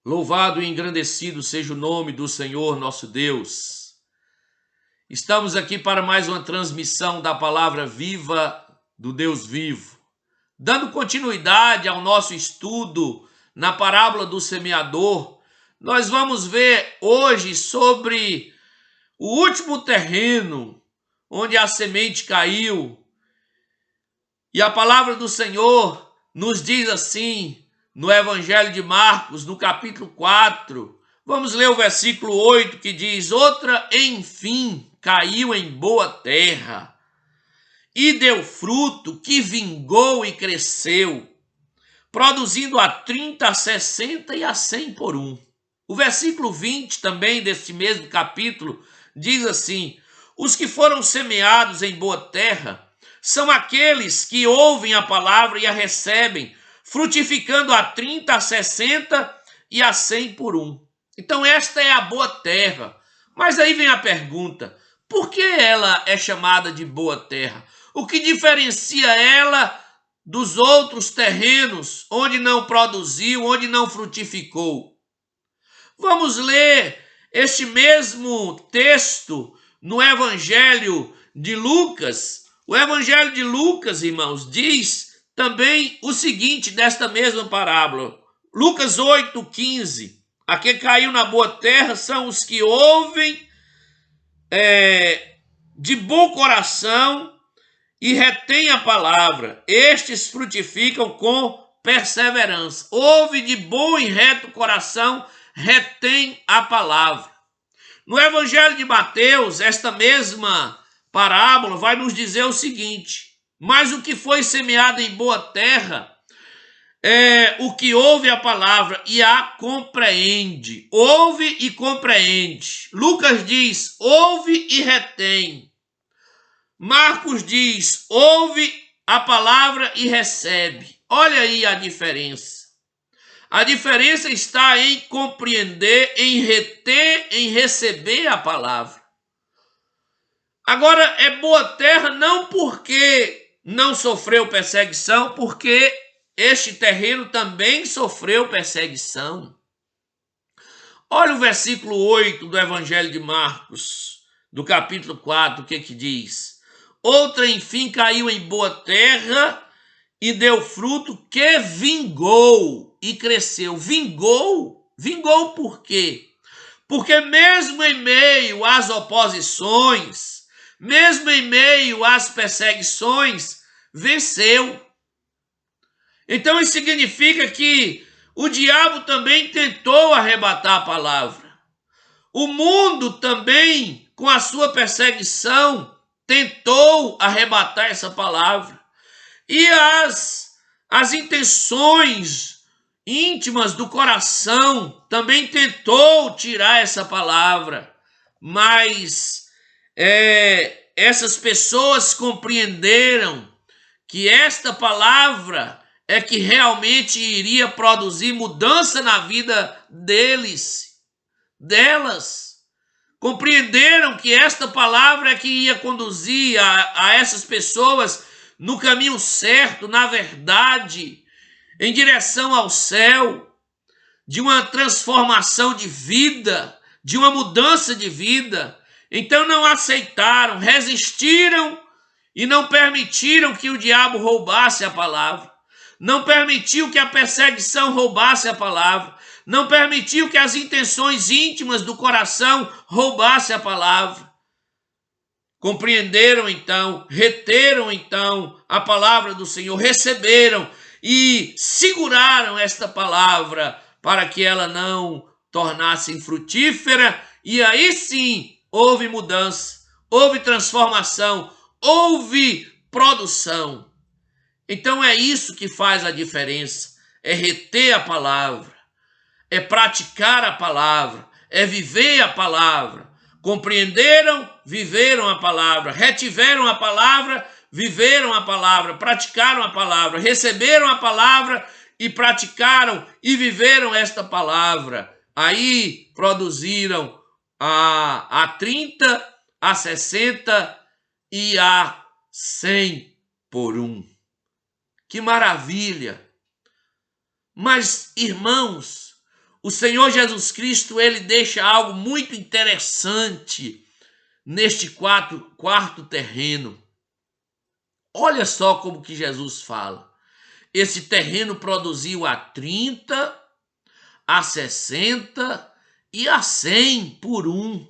Louvado e engrandecido seja o nome do Senhor nosso Deus. Estamos aqui para mais uma transmissão da palavra viva do Deus vivo, dando continuidade ao nosso estudo na parábola do semeador. Nós vamos ver hoje sobre o último terreno onde a semente caiu. E a palavra do Senhor nos diz assim, no Evangelho de Marcos, no capítulo 4, vamos ler o versículo 8, que diz: outra, enfim, caiu em boa terra e deu fruto, que vingou e cresceu, produzindo a 30, a 60 e a 100 por um. O versículo 20 também deste mesmo capítulo diz assim: os que foram semeados em boa terra são aqueles que ouvem a palavra e a recebem, frutificando a 30, a 60 e a 100 por um. Então esta é a boa terra. Mas aí vem a pergunta: por que ela é chamada de boa terra? O que diferencia ela dos outros terrenos onde não produziu, onde não frutificou? Vamos ler este mesmo texto no Evangelho de Lucas. O Evangelho de Lucas, irmãos, diz também o seguinte desta mesma parábola. Lucas 8:15. A que caiu na boa terra são os que ouvem de bom coração e retêm a palavra. Estes frutificam com perseverança. Ouve de bom e reto coração, retém a palavra. No Evangelho de Mateus, esta mesma parábola vai nos dizer o seguinte: mas o que foi semeado em boa terra é o que ouve a palavra e a compreende. Ouve e compreende. Lucas diz: ouve e retém. Marcos diz: ouve a palavra e recebe. Olha aí a diferença. A diferença está em compreender, em reter, em receber a palavra. Agora, é boa terra não porque não sofreu perseguição, porque este terreno também sofreu perseguição. Olha o versículo 8 do Evangelho de Marcos, do capítulo 4, o que diz? Outra, enfim, caiu em boa terra e deu fruto, que vingou e cresceu. Vingou? Vingou por quê? Porque mesmo em meio às oposições, mesmo em meio às perseguições, venceu. Então isso significa que o diabo também tentou arrebatar a palavra. O mundo também, com a sua perseguição, tentou arrebatar essa palavra. E as intenções íntimas do coração também tentou tirar essa palavra. Mas essas pessoas compreenderam que esta palavra é que realmente iria produzir mudança na vida delas. Compreenderam que esta palavra é que ia conduzir a essas pessoas no caminho certo, na verdade, em direção ao céu, de uma transformação de vida, de uma mudança de vida. Então não aceitaram, resistiram e não permitiram que o diabo roubasse a palavra. Não permitiu que a perseguição roubasse a palavra. Não permitiu que as intenções íntimas do coração roubasse a palavra. Compreenderam então, reteram então a palavra do Senhor, receberam e seguraram esta palavra para que ela não tornasse infrutífera. E aí sim houve mudança, houve transformação, houve produção. Então é isso que faz a diferença, é reter a palavra, é praticar a palavra, é viver a palavra. Compreenderam, viveram a palavra, retiveram a palavra, viveram a palavra, praticaram a palavra, receberam a palavra e praticaram e viveram esta palavra. Aí produziram a 30, a 60 e a 100 por um. Que maravilha! Mas, irmãos, o Senhor Jesus Cristo, ele deixa algo muito interessante neste quarto terreno. Olha só como que Jesus fala. Esse terreno produziu a 30, a 60 e a 100 por um.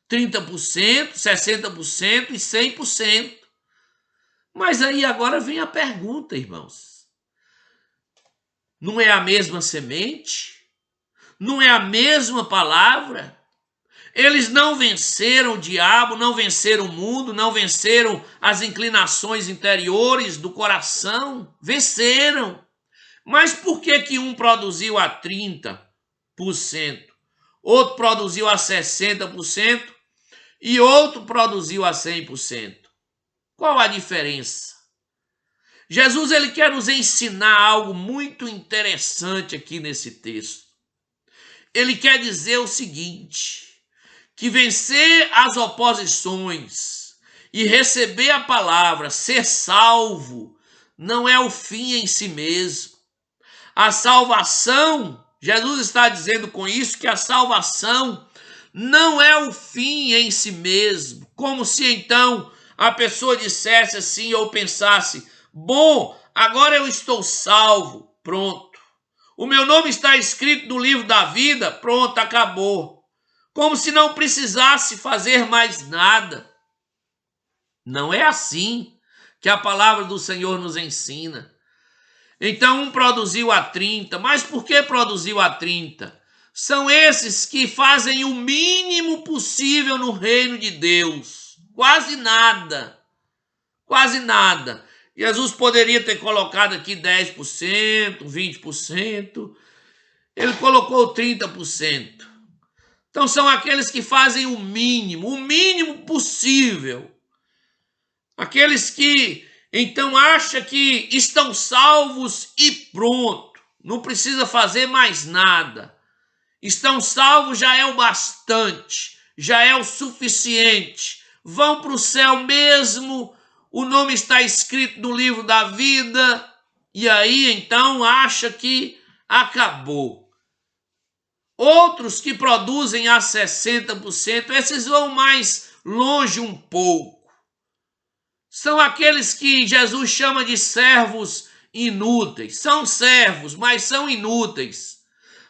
30%, 60% e 100%. Mas aí agora vem a pergunta, irmãos. Não é a mesma semente? Não é a mesma palavra? Eles não venceram o diabo, não venceram o mundo, não venceram as inclinações interiores do coração. Venceram. Mas por que um produziu a 30%, outro produziu a 60% e outro produziu a 100%? Qual a diferença? Jesus, ele quer nos ensinar algo muito interessante aqui nesse texto. Ele quer dizer o seguinte, que vencer as oposições e receber a palavra, ser salvo, não é o fim em si mesmo. A salvação, Jesus está dizendo com isso que a salvação não é o fim em si mesmo. Como se então a pessoa dissesse assim ou pensasse, bom, agora eu estou salvo, pronto. O meu nome está escrito no livro da vida, pronto, acabou. Como se não precisasse fazer mais nada. Não é assim que a palavra do Senhor nos ensina. Então um produziu a 30, mas por que produziu a 30? São esses que fazem o mínimo possível no reino de Deus. Quase nada. Quase nada. Jesus poderia ter colocado aqui 10%, 20%. Ele colocou 30%. Então são aqueles que fazem o mínimo possível. Aqueles que então acham que estão salvos e pronto. Não precisa fazer mais nada. Estão salvos já é o bastante, já é o suficiente. Vão para o céu mesmo, o nome está escrito no livro da vida, e aí então acha que acabou. Outros que produzem a 60%, esses vão mais longe um pouco. São aqueles que Jesus chama de servos inúteis. São servos, mas são inúteis.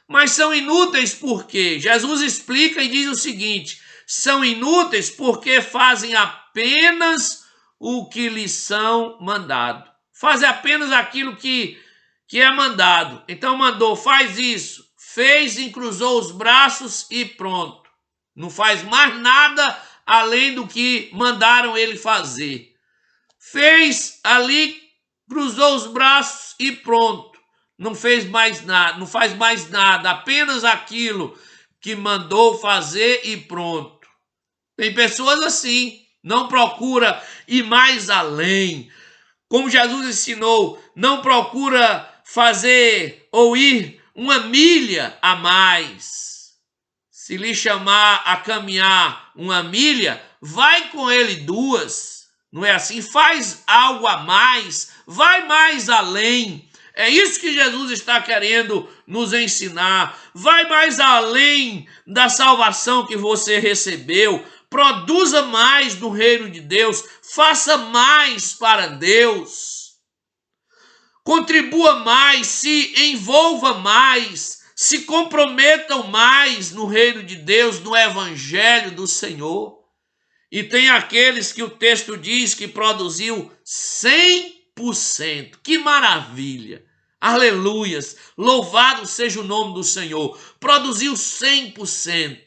Mas são inúteis por quê? Jesus explica e diz o seguinte, são inúteis porque fazem apenas o que lhes são mandado. Fazem apenas aquilo que é mandado. Então mandou, faz isso. Fez, cruzou os braços e pronto. Não faz mais nada além do que mandaram ele fazer. Fez ali, cruzou os braços e pronto. Não fez mais nada, não faz mais nada, apenas aquilo que mandou fazer e pronto. Tem pessoas assim, não procura ir mais além. Como Jesus ensinou, não procura fazer ou ir uma milha a mais. Se lhe chamar a caminhar uma milha, vai com ele 2. Não é assim? Faz algo a mais, vai mais além. É isso que Jesus está querendo nos ensinar. Vai mais além da salvação que você recebeu. Produza mais no reino de Deus. Faça mais para Deus. Contribua mais, se envolva mais, se comprometam mais no reino de Deus, no evangelho do Senhor. E tem aqueles que o texto diz que produziu 100%. Que maravilha! Aleluias! Louvado seja o nome do Senhor. Produziu 100%.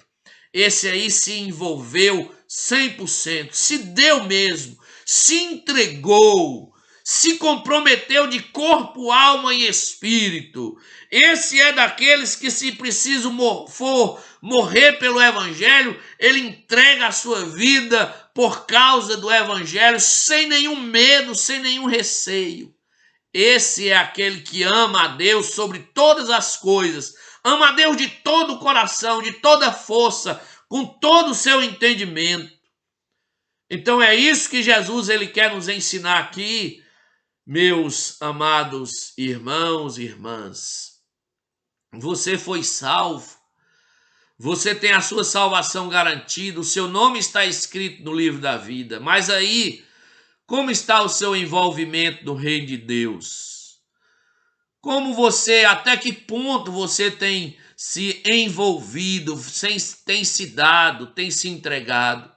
Esse aí se envolveu 100%. Se deu mesmo. Se entregou. Se comprometeu de corpo, alma e espírito. Esse é daqueles que, se preciso for morrer pelo evangelho, ele entrega a sua vida por causa do evangelho, sem nenhum medo, sem nenhum receio. Esse é aquele que ama a Deus sobre todas as coisas, ama a Deus de todo o coração, de toda a força, com todo o seu entendimento. Então é isso que Jesus ele quer nos ensinar aqui, meus amados irmãos e irmãs. você foi salvo, você tem a sua salvação garantida, o seu nome está escrito no livro da vida. Mas aí, como está o seu envolvimento no reino de Deus? Como você, até que ponto você tem se envolvido, tem se dado, tem se entregado?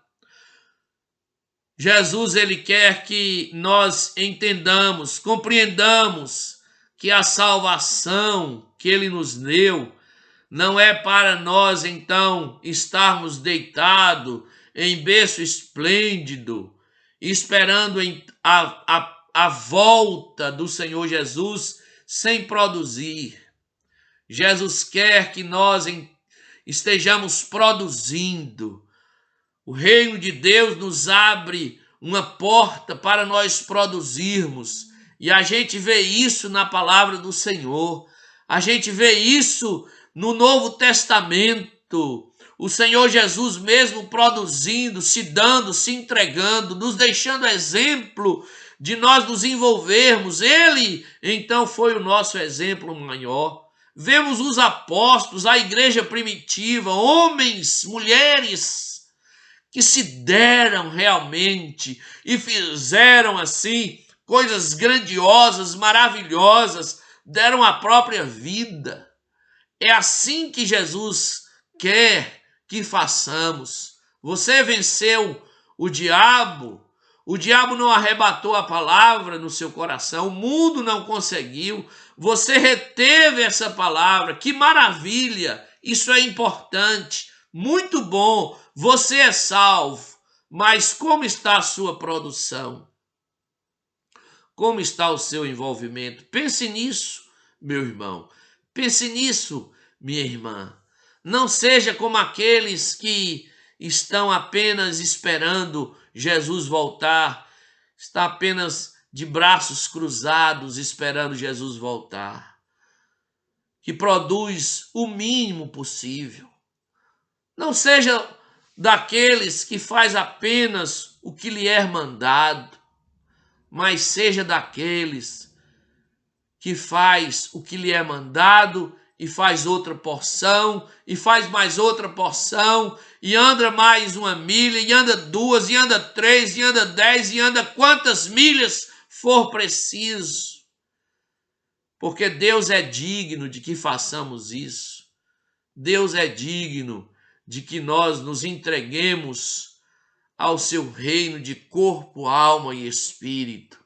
Jesus, ele quer que nós entendamos, compreendamos que a salvação que ele nos deu não é para nós, então, estarmos deitados em berço esplêndido, esperando a volta do Senhor Jesus sem produzir. Jesus quer que nós estejamos produzindo. O reino de Deus nos abre uma porta para nós produzirmos. E a gente vê isso na palavra do Senhor. A gente vê isso no Novo Testamento. O Senhor Jesus mesmo produzindo, se dando, se entregando, nos deixando exemplo de nós nos envolvermos. Ele, então, foi o nosso exemplo maior. Vemos os apóstolos, a igreja primitiva, homens, mulheres, que se deram realmente e fizeram assim coisas grandiosas, maravilhosas, deram a própria vida. É assim que Jesus quer que façamos. Você venceu o diabo não arrebatou a palavra no seu coração, o mundo não conseguiu, você reteve essa palavra, que maravilha, isso é importante, muito bom, você é salvo, mas como está a sua produção? Como está o seu envolvimento? Pense nisso, meu irmão. Pense nisso, minha irmã. Não seja como aqueles que estão apenas esperando Jesus voltar, está apenas de braços cruzados esperando Jesus voltar, que produz o mínimo possível. Não seja daqueles que faz apenas o que lhe é mandado, mas seja daqueles que faz o que lhe é mandado e faz outra porção, e faz mais outra porção, e anda mais uma milha, e anda 2, e anda 3, e anda 10, e anda quantas milhas for preciso. Porque Deus é digno de que façamos isso. Deus é digno de que nós nos entreguemos ao seu reino de corpo, alma e espírito.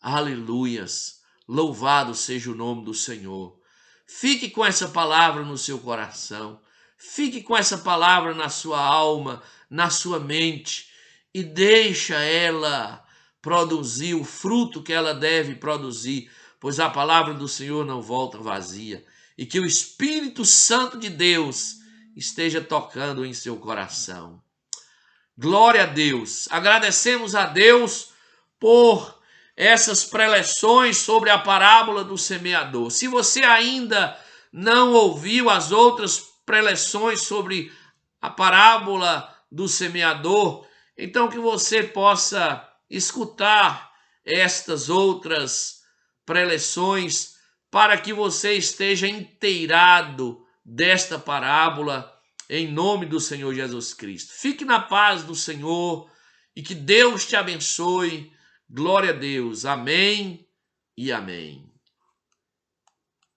Aleluias! Louvado seja o nome do Senhor. Fique com essa palavra no seu coração. Fique com essa palavra na sua alma, na sua mente, e deixa ela produzir o fruto que ela deve produzir, pois a palavra do Senhor não volta vazia. E que o Espírito Santo de Deus esteja tocando em seu coração. Glória a Deus. Agradecemos a Deus por essas preleções sobre a parábola do semeador. Se você ainda não ouviu as outras preleções sobre a parábola do semeador, então que você possa escutar estas outras preleções para que você esteja inteirado desta parábola em nome do Senhor Jesus Cristo. Fique na paz do Senhor e que Deus te abençoe. Glória a Deus. Amém e amém.